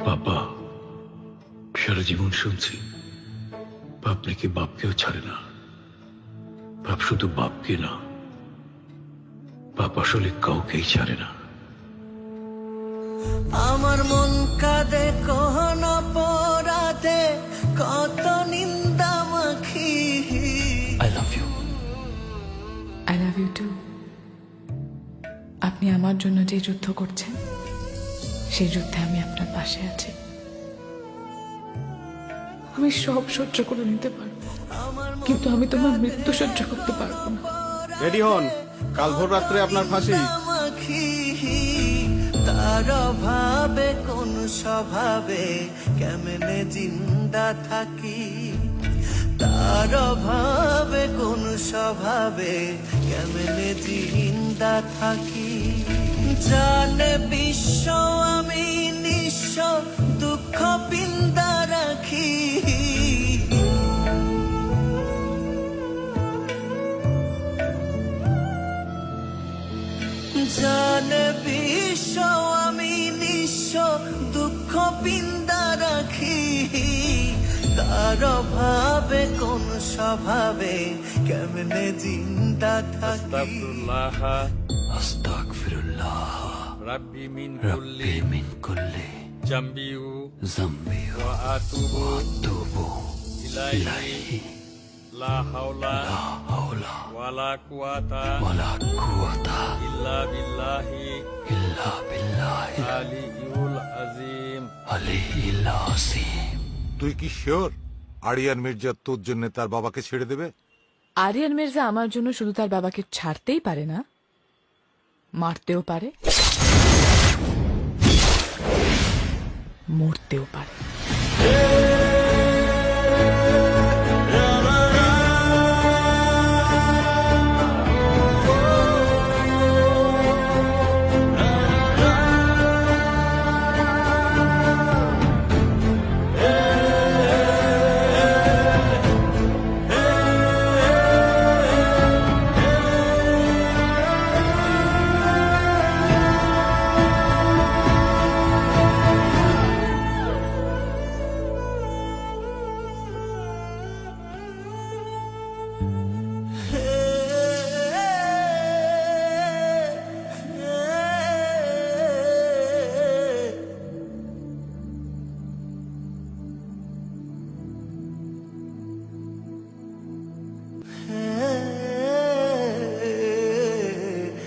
বাবা, সারা জীবন শুনছি বাপ নাকি বাপকেও ছাড়ে না। বাপ শুধু বাপকে না, বাপ আসলে কাউকেই ছাড়ে না। আমার মন কাঁদে কোন পরাতে, কত নিন্দা মাখি। I love you. I love you too. আপনি আমার জন্য যে যুদ্ধ করছেন, সেই যুদ্ধে আমি আপনার পাশে আছি। আমি সব সহ্য করে নিতে পারবো, কিন্তু আমি তোমার মৃত্যু সহ্য করতে পারবো না। রেডি হন, কাল ভোর রাত্রে আপনার ফাঁসি। মাখি তার ভাবে কোন স্বভাবে কেমনে জিন্দা থাকি, তার ভাবে কোন স্বভাবে কেমনে জিন্দা থাকি। জানে বিশ্ব আমি নিঃস্ব, দুঃখ পিন্দা রাখি। জানে বিশ্ব আমি নিঃস্ব, দুঃখ পিন্দা রাখি। তার ভাবে কোন স্বভাবে কেমনে জিন্দা থাকি। আস্তাগফিরুল্লাহ রাব্বি মিন রাব্বি মিন কুল্লি জাম্বিউ যামবি ওয়া আতুবু ওয়াতুবু ইলাইহি লা হাওলা লা হাওলা ওয়ালা কুওয়াতা ওয়ালা কুওয়াতা ইল্লা বিল্লাহি ইল্লা বিল্লাহিল আলিয়্যুল আযীম। আলিয়্যিল আযীম। তুই কি শিওর আরিয়ান মির্জা তোর জন্য তার বাবাকে ছেড়ে দেবে? আরিয়ান মির্জা আমার জন্য শুধু তার বাবাকে ছাড়তেই পারে না, মারতেও পারে, মরতেও পারে।